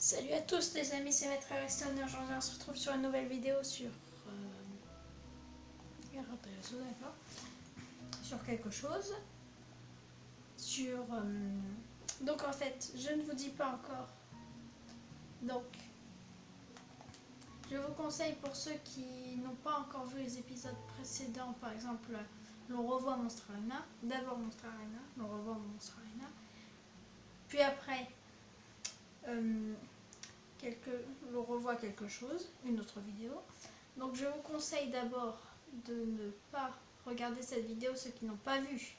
Salut à tous les amis, c'est Maître Ariston. Aujourd'hui on se retrouve sur une nouvelle vidéo sur sur quelque chose. Donc en fait, je ne vous dis pas encore. Donc, je vous conseille pour ceux qui n'ont pas encore vu les épisodes précédents, par exemple, l'on revoit Monster Arena. D'abord Monster Arena, l'on revoit Monster Arena. Puis après, l'on revoit quelque chose, une autre vidéo. Donc je vous conseille d'abord de ne pas regarder cette vidéo, ceux qui n'ont pas vu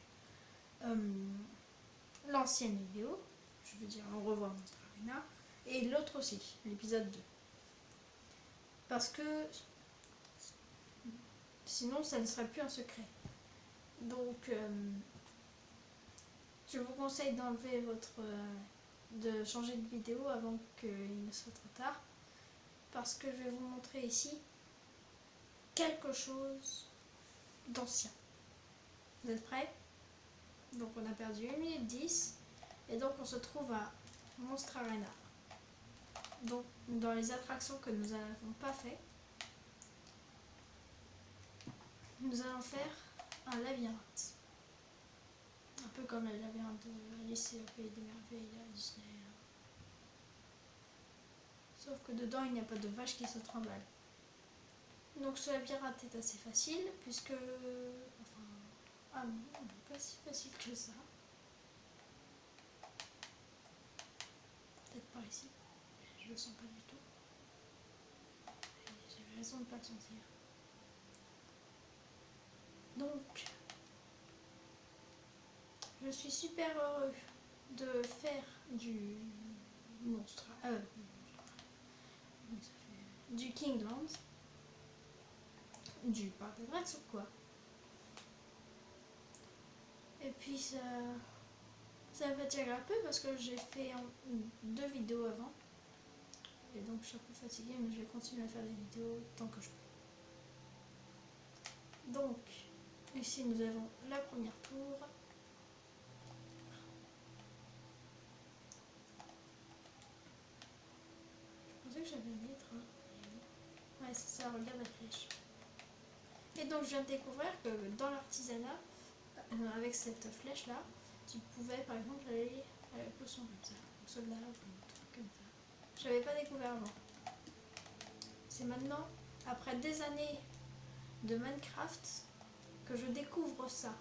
l'ancienne vidéo, je veux dire on revoit Monster Arena, et l'autre aussi, l'épisode 2. Parce que sinon ça ne serait plus un secret. Donc je vous conseille d'enlever de changer de vidéo avant qu'il ne soit trop tard. Parce que je vais vous montrer ici quelque chose d'ancien. Vous êtes prêts? Donc on a perdu 1 minute 10 et donc on se trouve à Monster Arena. Donc dans les attractions que nous n'avons pas fait, nous allons faire un labyrinthe. Un peu comme le labyrinthe de Alice au Pays des Merveilles à Disney. Sauf que dedans il n'y a pas de vache qui se trimballe. Donc ce labyrinthe est assez facile puisque... ah non, il n'est pas si facile que ça. Peut-être par ici. Je le sens pas du tout. J'avais raison de ne pas le sentir. Donc, je suis super heureux de faire du monstre, du Kingland, du parc d'attractions quoi. Et puis ça me fatigue un peu parce que j'ai fait 2 vidéos avant. Et donc je suis un peu fatiguée, mais je vais continuer à faire des vidéos tant que je peux. Donc, ici nous avons la première tour. Je pensais que j'avais mis train. Ouais, c'est ça, regarde la flèche. Et donc je viens de découvrir que dans l'artisanat, avec cette flèche là, tu pouvais par exemple aller à la potion comme ça, au soldat ou un truc comme ça. Je n'avais pas découvert avant. C'est maintenant, après des années de Minecraft, que je découvre ça.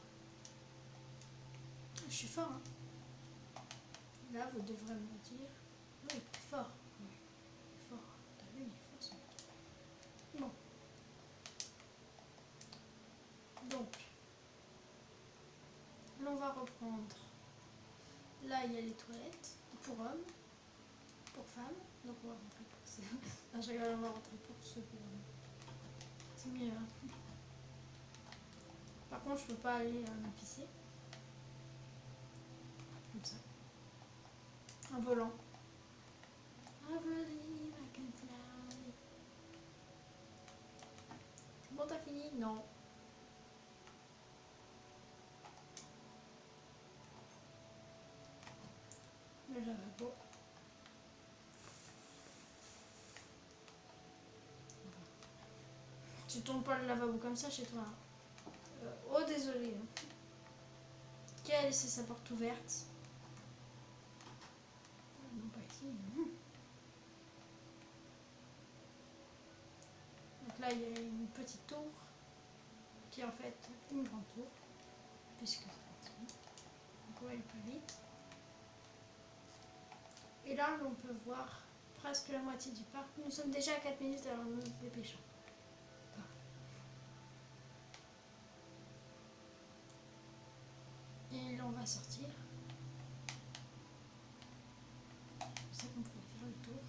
Je suis fort, hein. Là, vous devrez me dire, oui, il est fort. Oui, il est fort. T'as vu, il est fort. Bon. Donc, l'on va reprendre. Là, il y a les toilettes pour hommes, pour femmes. Donc, on va rentrer pour ça. Non, je rigole, on va rentrer pour ceux pour hommes. C'est mieux, hein. Par contre, je peux pas aller me pisser. Comme ça. Un volant. I believe I can fly. Bon, t'as fini? Non. Le lavabo. Tu tombes pas le lavabo comme ça chez toi. Oh, désolé. Qui a laissé sa porte ouverte? Non, pas ici. Donc là, il y a une petite tour qui est en fait une grande tour, puisque c'est petit. Donc on va aller plus vite. Et là, on peut voir presque la moitié du parc. Nous sommes déjà à 4 minutes, alors nous nous dépêchons. Et là, on va sortir. C'est ça qu'on pouvait faire le tour.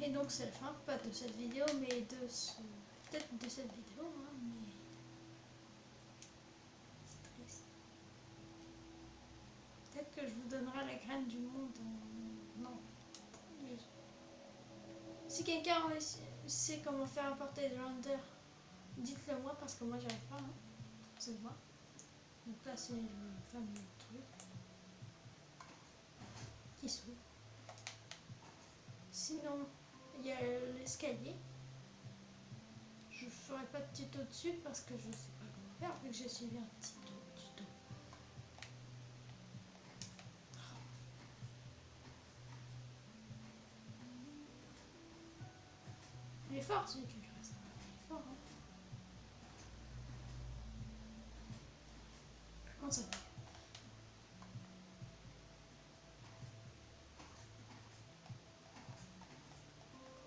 Et donc, c'est la fin, pas de cette vidéo, mais peut-être de cette vidéo, hein, mais c'est triste. Peut-être que je vous donnerai la graine du monde. Non. Mais... si quelqu'un sait comment faire un portail de Lander, dites-le moi parce que moi j'y arrive pas. Hein. Ça se voit. Donc là c'est le fameux truc qui s'ouvre. d'escalier. Je ferai pas de tuto dessus parce que je sais pas comment faire vu que j'ai suivi un petit tuto. Il est fort celui qui reste. Il est fort, hein. Comment ça fait?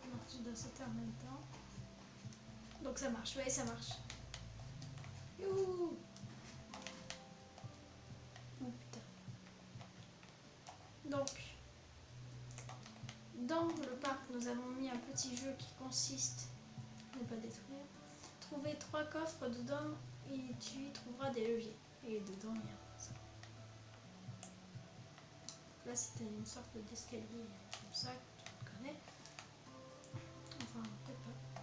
Alors, tu dois sauter en même temps. Donc ça marche, ouais, ça marche. Youhou! Oh putain. Donc, dans le parc, nous avons mis un petit jeu qui consiste, ne pas détruire, trouver 3 coffres dedans et tu y trouveras des leviers. Et dedans, il y a ça. Là, c'était une sorte d'escalier comme ça, que tu connais. Enfin, peut-être pas.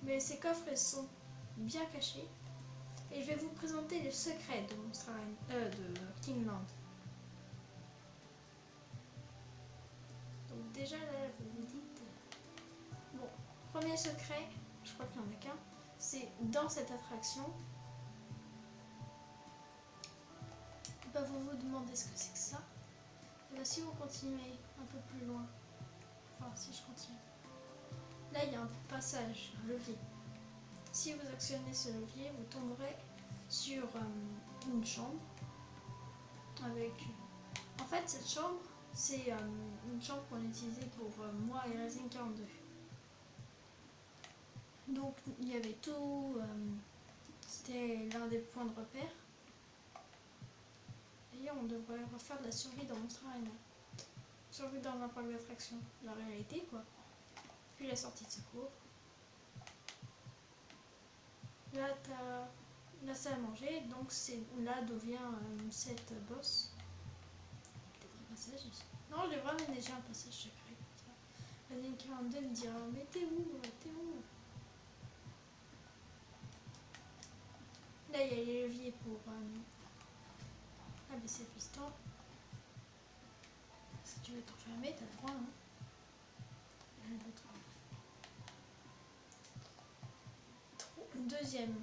Mais ces coffres ils sont bien cachés. Et je vais vous présenter les secrets de Monster Island, de Kingland. Donc déjà là, vous vous dites... Bon, premier secret, je crois qu'il n'y en a qu'un, c'est dans cette attraction. Bah, vous vous demandez ce que c'est que ça. Et bah, si vous continuez un peu plus loin, enfin si je continue, là il y a un passage, un levier. Si vous actionnez ce levier, vous tomberez sur une chambre avec... En fait, cette chambre, c'est une chambre qu'on utilisait pour moi et Resident 42. Donc, il y avait tout... c'était l'un des points de repère. D'ailleurs, on devrait refaire de la survie dans Monster Island. Survie dans un parc d'attraction. La réalité, quoi. Puis la sortie de secours. Là, t'as la salle à manger, donc c'est là d'où vient cette bosse. Peut-être un passage ici. Non, je devrais aménager un passage secret. La ligne 42 me dira, mais t'es où? T'es où? Là, il y a les leviers pour abaisser le piston. Si tu veux t'enfermer, t'as le droit. Hein. Il y en a d'autres. Deuxième.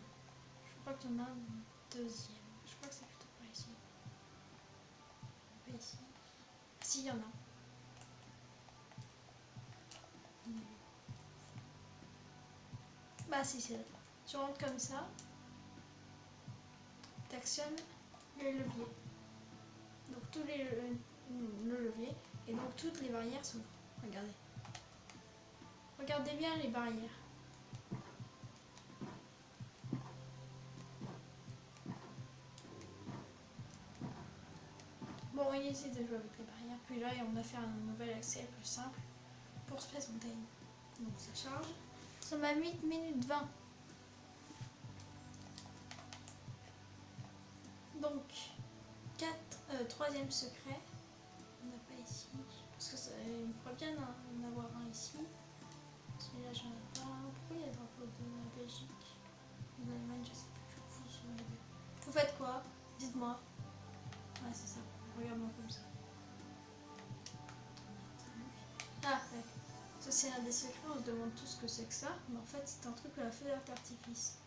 Je crois qu'il y en a un deuxième. Je crois que c'est plutôt par ici. Pas ici. Ah, si, il y en a. Bah si, c'est là. Tu rentres comme ça. Tu actionnes le levier. Donc tous les le levier. Et donc toutes les barrières s'ouvrent. Regardez. Regardez bien les barrières. Bon, on essaie de jouer avec les barrières. Puis là, on a fait un nouvel accès plus simple pour Space Mountain. Donc ça charge. Nous sommes à 8 minutes 20. Donc, troisième secret. On n'a pas ici. Parce que il pourrait bien en avoir un ici. Celui-là, j'en ai pas. Pourquoi il y a le drapeau de la Belgique? De l'Allemagne, je sais plus. Je suis fou sur les deux. Vous faites quoi? Dites-moi. Ouais, c'est ça. Regarde-moi comme ça. Ah, ouais. Ça, c'est un des secrets. On se demande tout ce que c'est que ça. Mais en fait, c'est un truc à la feu d'artifice.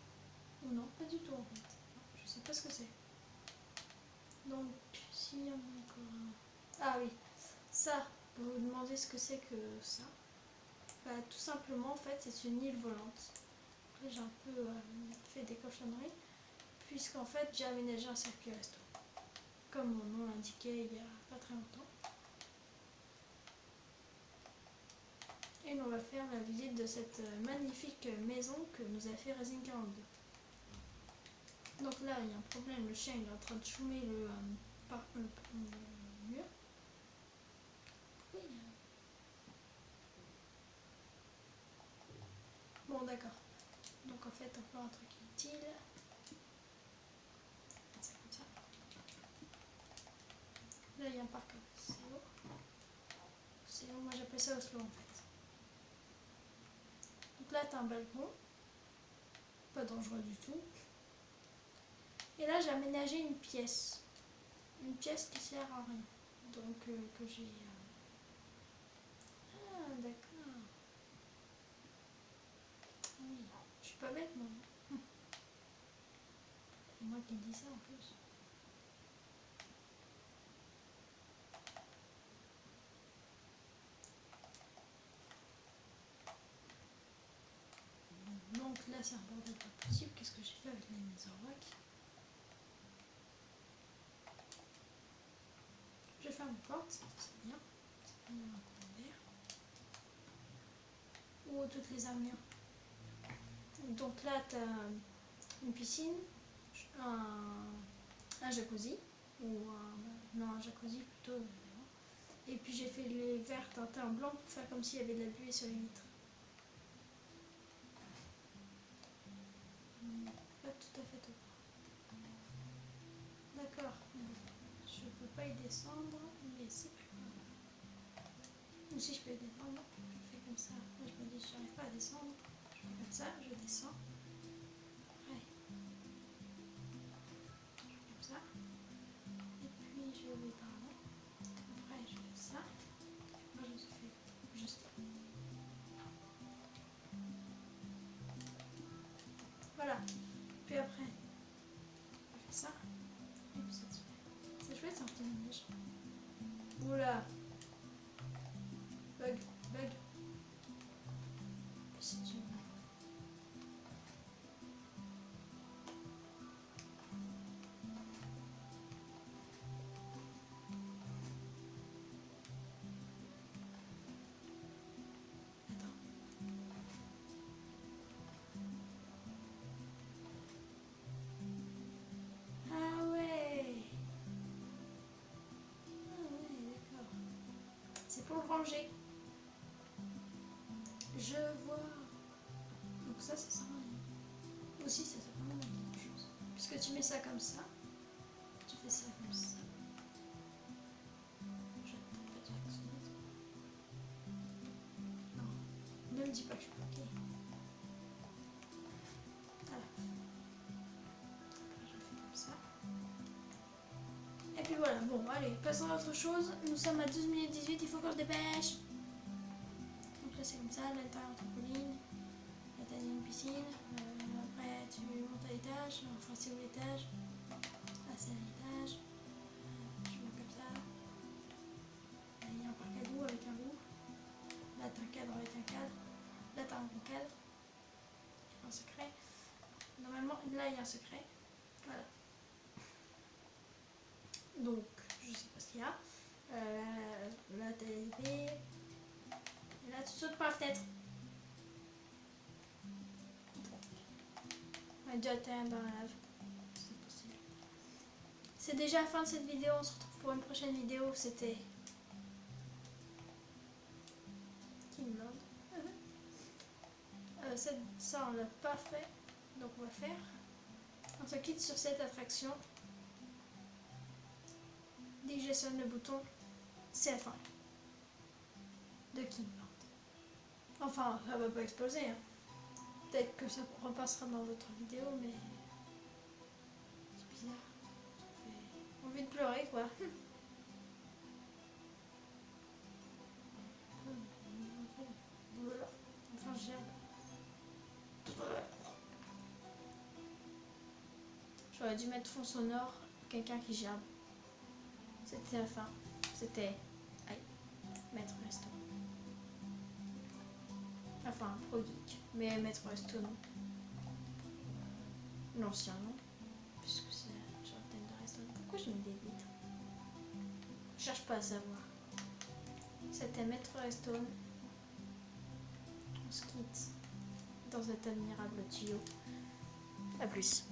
Ou non, pas du tout en fait. Je sais pas ce que c'est. Donc, s'il y en a encore un... Ah oui, ça, vous vous demandez ce que c'est que ça. Bah, tout simplement, en fait, c'est une île volante. Après, j'ai un peu fait des cochonneries, puisqu'en fait, j'ai aménagé un circuit resto. Comme mon nom l'indiquait il y a pas très longtemps. Et on va faire la visite de cette magnifique maison que nous a fait Resident 42. Donc là, il y a un problème, le chien il est en train de choumer le mur. Pourquoi il y a... Bon, d'accord. Donc en fait, encore un truc utile. C'est comme ça. Là, il y a un parc Oslo. Oslo, moi j'appelle ça Oslo en fait. Donc là, tu as un balcon. Pas dangereux du tout. Et là, j'ai aménagé une pièce. Une pièce qui sert à rien. Donc, que j'ai... Ah, d'accord. pas bête, moi. C'est moi qui dis ça en plus. Donc là, c'est un bordel pas possible. Qu'est-ce que j'ai fait avec les Netherrack? Je ferme une porte, c'est bien. C'est bien un courant d'air. Ou toutes les armures. Donc là, tu as une piscine, un jacuzzi, ou un jacuzzi plutôt. Et puis j'ai fait les verres teintés en blanc pour faire comme s'il y avait de la buée sur les vitres. Pas tout à fait tout. D'accord. Je peux pas y descendre, mais c'est pas grave. Ou si je peux y descendre, je fais comme ça. Moi je me dis, je n'arrive pas à descendre. Je fais comme ça, je descends. Après, je fais comme ça. Et puis je vais par là. Après, je fais ça. Et moi je fais juste là. Voilà. Puis après, je fais ça. Et puis ça se fait. C'est chouette, c'est un petit manège. Oula. Bug, bug. Si tu veux. Ah ouais. Ah ouais, d'accord. C'est pour le ranger. Je vois. Donc ça sert à rien. Aussi, ça sert vraiment à quelque chose. Puisque tu mets ça comme ça, tu fais ça comme ça. Je ne pas dire que c'est net. Non, ne me dis pas que je suis bloquée. Voilà. Après, je fais comme ça. Et puis voilà, bon, allez, passons à autre chose. Nous sommes à 12 minutes 18, il faut qu'on se dépêche. Donc là, c'est comme ça, l'intérieur en trampoline. Là, t'as une piscine. Après, tu montes à l'étage. Enfin, c'est où l'étage? Là, c'est à l'étage. Je mets comme ça. Là, il y a un parc à loup avec un loup. Là, t'as un cadre avec un cadre. Là, t'as un cadre. Un secret. Normalement, là, il y a un secret. Voilà. Donc, je sais pas ce qu'il y a. Là, t'as l'épée. Et là, tu sautes par la fenêtre. On a déjà atteint dans la lave. C'est possible. C'est déjà la fin de cette vidéo. On se retrouve pour une prochaine vidéo. C'était Kingland. Ça, on l'a pas fait. Donc, on va faire. On se quitte sur cette attraction. Dès que je sonne le bouton, c'est la fin de Kingland. Enfin, ça va pas exploser. Hein. Peut-être que ça repassera dans d'autres vidéos, mais c'est bizarre. J'ai envie de pleurer, quoi. Enfin, j'aurais dû mettre fond sonore, quelqu'un qui gerbe. C'était la fin. C'était Maître Stone. Enfin, Pro Geek. Mais Maître Stone. L'ancien nom. Puisque c'est sur le thème de Redstone. Pourquoi j'ai mis des vitres? Je cherche pas à savoir. C'était Maître Stone. On se quitte dans cet admirable tuyau. A plus.